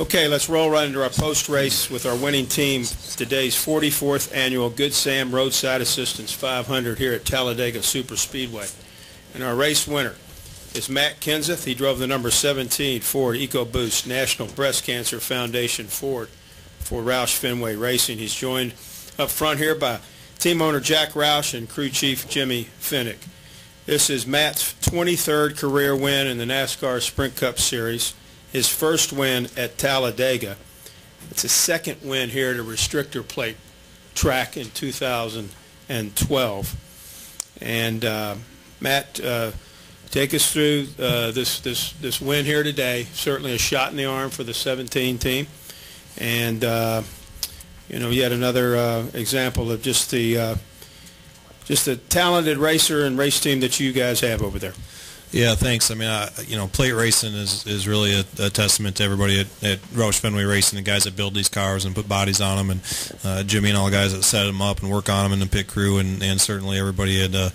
Okay, let's roll right into our post-race with our winning team. Today's 44th annual Good Sam Roadside Assistance 500 here at Talladega Superspeedway. And our race winner is Matt Kenseth. He drove the number 17 Ford EcoBoost National Breast Cancer Foundation Ford for Roush Fenway Racing. He's joined up front here by team owner Jack Roush and crew chief Jimmy Fennig. This is Matt's 23rd career win in the NASCAR Sprint Cup Series. His first win at Talladega. It's his second win here at a restrictor plate track in 2012. And Matt, take us through this win here today. Certainly a shot in the arm for the 17 team, and yet another example of just the talented racer and race team that you guys have over there. Yeah, thanks. I mean, plate racing is really a testament to everybody at Roush Fenway Racing, the guys that build these cars and put bodies on them, and Jimmy and all the guys that set them up and work on them in the pit crew, and certainly everybody at the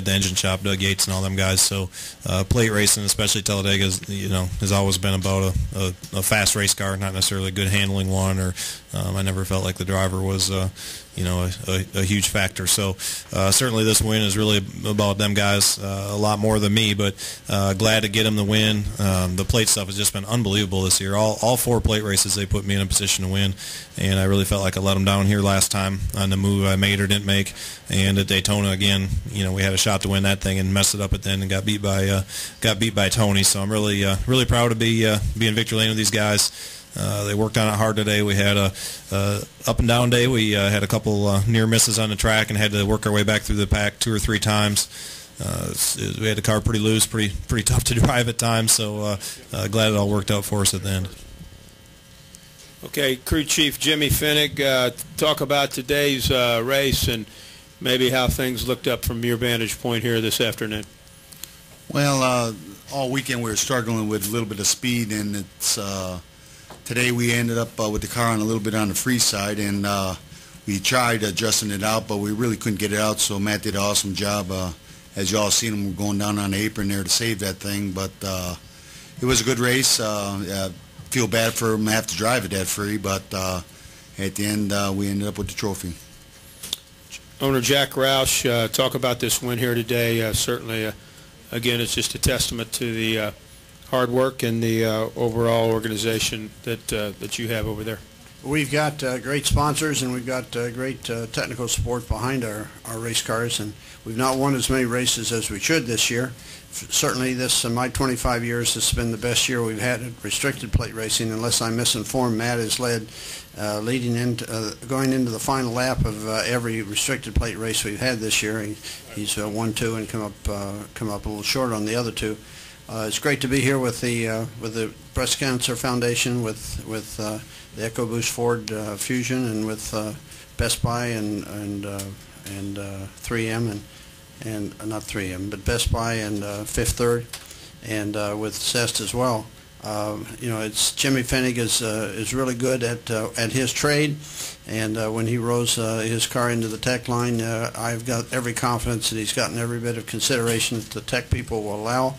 engine shop, Doug Yates and all them guys. So plate racing, especially Talladega, has always been about a fast race car, not necessarily a good handling one, or I never felt like the driver was a huge factor. So certainly this win is really about them guys a lot more than me, but glad to get them the win. The plate stuff has just been unbelievable this year. All four plate races they put me in a position to win, and I really felt like I let them down here last time on the move I made or didn't make. And at Daytona again, we had a shot to win that thing and messed it up at the end and got beat by Tony. So I'm really proud to be in victory lane with these guys. They worked on it hard today. We had a up and down day. We had a couple near misses on the track and had to work our way back through the pack 2 or 3 times. We had the car pretty loose, pretty tough to drive at times. So glad it all worked out for us at the end. Okay, crew chief Jimmy Fennig, talk about today's race and maybe how things looked up from your vantage point here this afternoon. Well, all weekend we were struggling with a little bit of speed, and it's today we ended up with the car on a little bit on the free side, and we tried adjusting it out, but we really couldn't get it out, so Matt did an awesome job. As you all seen him going down on the apron there to save that thing, but it was a good race. Feel bad for him to have to drive it that free, but at the end we ended up with the trophy. Owner Jack Roush, talk about this win here today. Certainly, again, it's just a testament to the hard work and the overall organization that you have over there. We've got great sponsors, and we've got great technical support behind our race cars, and we've not won as many races as we should this year. Certainly this, in my 25 years, has been the best year we've had at restricted plate racing. Unless I'm misinformed, Matt has led going into the final lap of every restricted plate race we've had this year. He's won 2 and come up a little short on the other 2. It's great to be here with the Breast Cancer Foundation, with the EcoBoost Ford Fusion, and with Best Buy and 3M and not 3M, but Best Buy and Fifth Third, and with Zest as well. It's Jimmy Fennig is really good at his trade, and when he rose his car into the tech line, I've got every confidence that he's gotten every bit of consideration that the tech people will allow,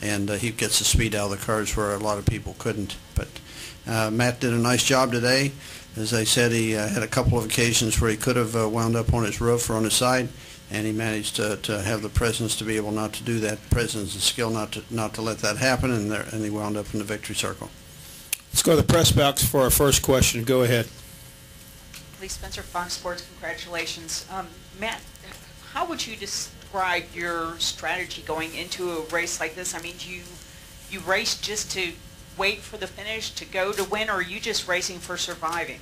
and he gets the speed out of the cars where a lot of people couldn't. But Matt did a nice job today. As I said, he had a couple of occasions where he could have wound up on his roof or on his side, and he managed to have the presence to be able not to do that, presence and skill not to let that happen, and he wound up in the victory circle. Let's go to the press box for our first question. Go ahead. Lee Spencer, Fox Sports, congratulations. Matt, how would you describe your strategy going into a race like this? I mean, do you race just to wait for the finish, to go to win, or are you just racing for surviving?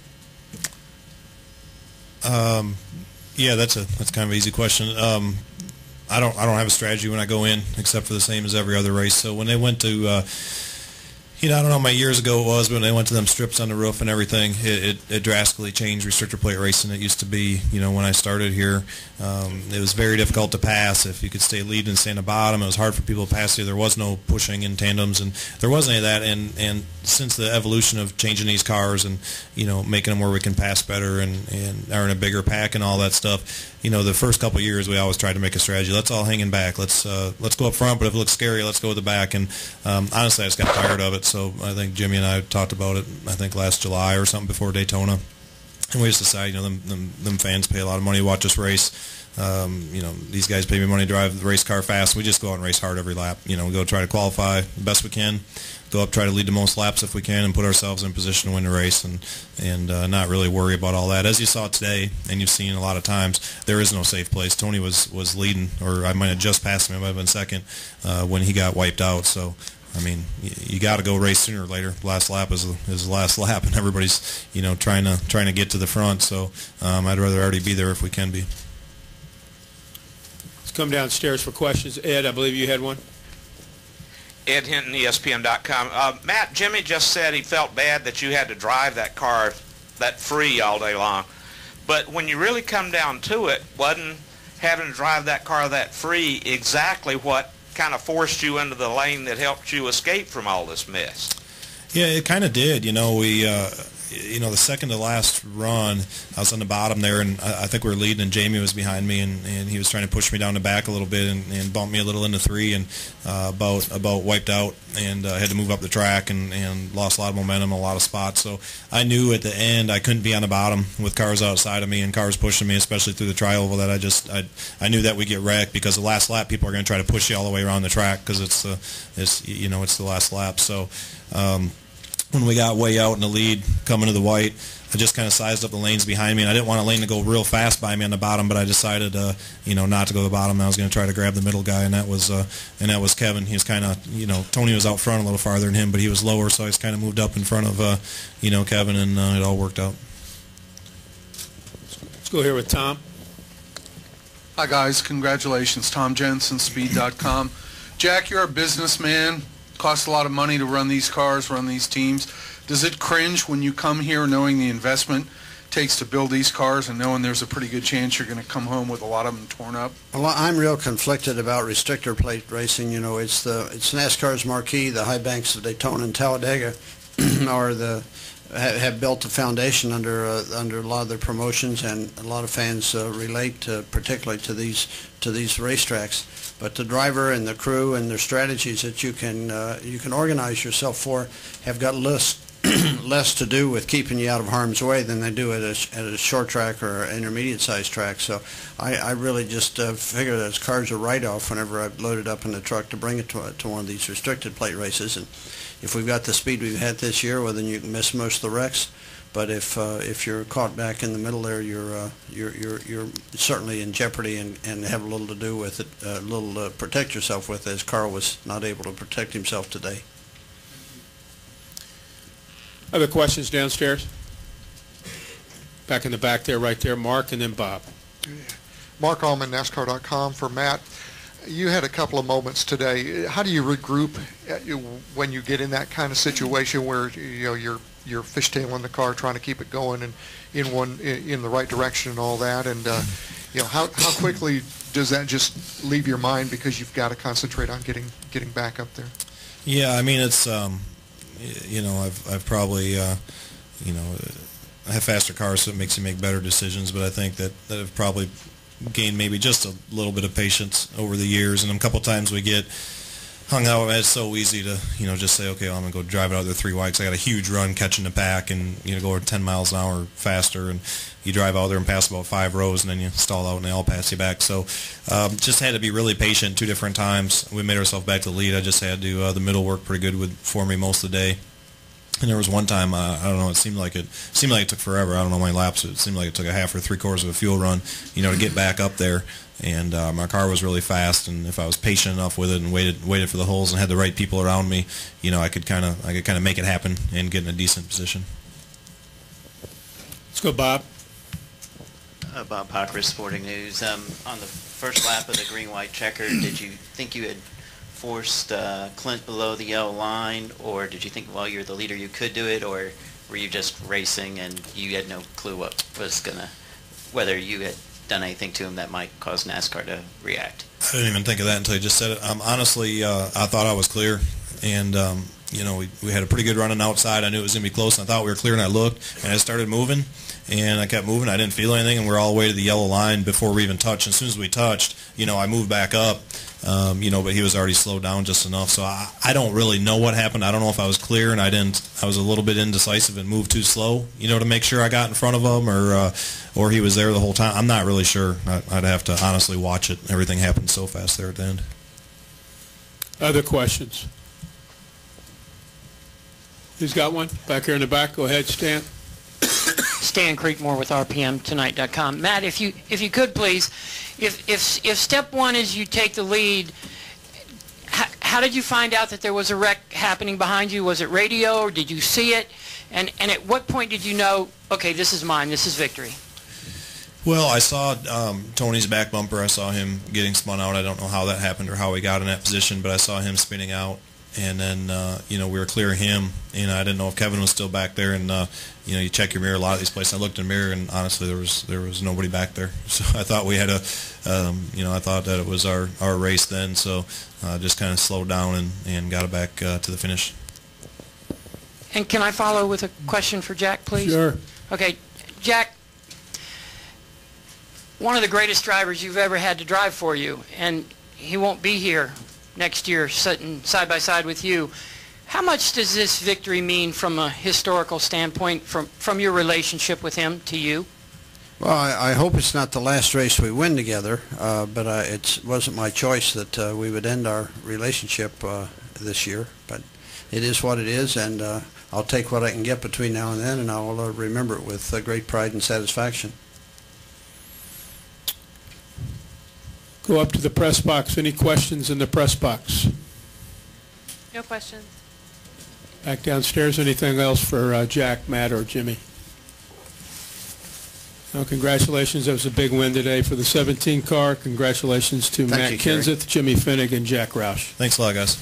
Yeah, that's kind of an easy question. I don't have a strategy when I go in, except for the same as every other race. So when they went to I don't know how many years ago it was, but when they went to them strips on the roof and everything, it drastically changed restrictor plate racing. It used to be, when I started here, it was very difficult to pass. If you could stay lead and stay in the bottom, it was hard for people to pass you. There was no pushing in tandems, and there wasn't any of that. And since the evolution of changing these cars and, making them where we can pass better and are in a bigger pack and all that stuff, the first couple of years we always tried to make a strategy. Let's all hang in back. Let's go up front, but if it looks scary, let's go to the back. And honestly, I just got tired of it. So I think Jimmy and I talked about it, I think last July or something before Daytona. And we just decided, them fans pay a lot of money to watch us race. These guys pay me money to drive the race car fast. We just go out and race hard every lap. We go try to qualify the best we can, go up, try to lead the most laps if we can, and put ourselves in position to win the race, and not really worry about all that. As you saw today, and you've seen a lot of times, there is no safe place. Tony was leading, or I might have just passed him. I might have been second when he got wiped out. So, I mean, you got to go race sooner or later. Last lap is the last lap, and everybody's trying to get to the front. So I'd rather already be there if we can be. Let's come downstairs for questions. Ed, I believe you had one. Ed Hinton, ESPN.com. Matt, Jimmy just said he felt bad that you had to drive that car that free all day long. But when you really come down to it, wasn't having to drive that car that free exactly what kind of forced you into the lane that helped you escape from all this mess? Yeah, it kind of did. The second to last run, I was on the bottom there, and I think we were leading, and Jamie was behind me, and he was trying to push me down the back a little bit and bump me a little into 3, and about wiped out, and had to move up the track and lost a lot of momentum, a lot of spots. So I knew at the end I couldn't be on the bottom with cars outside of me and cars pushing me, especially through the tri-oval. That I knew that we'd get wrecked, because the last lap people are going to try to push you all the way around the track, because it's the last lap. So. When we got way out in the lead, coming to the white, I just kind of sized up the lanes behind me, and I didn't want a lane to go real fast by me on the bottom, but I decided, not to go to the bottom. I was going to try to grab the middle guy, and that was Kevin. He was kind of, Tony was out front a little farther than him, but he was lower, so I just kind of moved up in front of, Kevin, and it all worked out. Let's go here with Tom. Hi, guys. Congratulations. Tom Jensen, Speed.com. Jack, you're a businessman. Costs a lot of money to run these cars, run these teams. Does it cringe when you come here knowing the investment it takes to build these cars and knowing there's a pretty good chance you're going to come home with a lot of them torn up? Well, I'm real conflicted about restrictor plate racing. It's NASCAR's marquee. The high banks of Daytona and Talladega have built a foundation under a lot of their promotions, and a lot of fans relate particularly to these racetracks. But the driver and the crew and their strategies that you can organize yourself for have got less to do with keeping you out of harm's way than they do at a short track or intermediate sized track. So I really just figure that car's a write-off whenever I've loaded up in the truck to bring it to one of these restricted plate races. And if we've got the speed we've had this year, well, then you can miss most of the wrecks. But if you're caught back in the middle there, you're certainly in jeopardy and have a little to do with it, a little to protect yourself with, as Carl was not able to protect himself today. Other questions downstairs? Back in the back there, right there, Mark, and then Bob. Mark Allman, NASCAR.com. For Matt, you had a couple of moments today. How do you regroup when you get in that kind of situation where you're fishtailing the car, trying to keep it going and in the right direction and all that? And how quickly does that just leave your mind because you've got to concentrate on getting back up there? Yeah, I mean, it's I've probably I have faster cars, so it makes you make better decisions. But I think that I've probably gained maybe just a little bit of patience over the years. And a couple times we get hung out. It's so easy to just say, okay, well, I'm gonna go drive it out there 3 wide. 'Cause I got a huge run catching the pack, and go over 10 miles an hour faster, and you drive out there and pass about 5 rows, and then you stall out and they all pass you back. So just had to be really patient 2 different times. We made ourselves back to the lead. I just had to the middle work pretty good for me most of the day. And there was one time, I don't know, it seemed like it took forever. I don't know how many laps. It seemed like it took a half or 3/4 of a fuel run, to get back up there. And my car was really fast, and if I was patient enough with it and waited for the holes and had the right people around me, I could kind of make it happen and get in a decent position. Let's go, Bob. Bob Pockris, Sporting News. On the first lap of the green-white checker, did you think you had forced Clint below the yellow line, or did you think while you're the leader you could do it, or were you just racing and you had no clue whether you had done anything to him that might cause NASCAR to react? I didn't even think of that until you just said it. Honestly, I thought I was clear, and we had a pretty good run on the outside. I knew it was going to be close, and I thought we were clear, and I looked, and I started moving, and I kept moving. I didn't feel anything, and we're all the way to the yellow line before we even touched. As soon as we touched, I moved back up, but he was already slowed down just enough. So I don't really know what happened. I don't know if I was clear and I was a little bit indecisive and moved too slow, to make sure I got in front of him, or he was there the whole time. I'm not really sure. I'd have to honestly watch it. Everything happened so fast there at the end. Other questions? Who's got one? Back here in the back. Go ahead, Stan. Stan Creekmore with RPMTonight.com. Matt, if you could please, if step one is you take the lead, how did you find out that there was a wreck happening behind you? Was it radio, or did you see it? And at what point did you know, okay, this is mine, this is victory? Well, I saw Tony's back bumper. I saw him getting spun out. I don't know how that happened or how he got in that position, but I saw him spinning out. And then, we were clear of him. I didn't know if Kevin was still back there. And, you check your mirror a lot of these places. I looked in the mirror, and honestly, there was nobody back there. So I thought we had I thought that it was our race then. So just kind of slowed down and got it back to the finish. And can I follow with a question for Jack, please? Sure. Okay, Jack, one of the greatest drivers you've ever had to drive for you, and he won't be here next year sitting side by side with you. How much does this victory mean from a historical standpoint, from your relationship with him to you? Well, I hope it's not the last race we win together, but it wasn't my choice that we would end our relationship this year. But it is what it is, and I'll take what I can get between now and then, and I'll remember it with great pride and satisfaction. Go up to the press box. Any questions in the press box? No questions. Back downstairs. Anything else for Jack, Matt, or Jimmy? Well, congratulations. That was a big win today for the 17 car. Congratulations to Matt Kenseth, Jimmy Fennig, and Jack Roush. Thanks a lot, guys.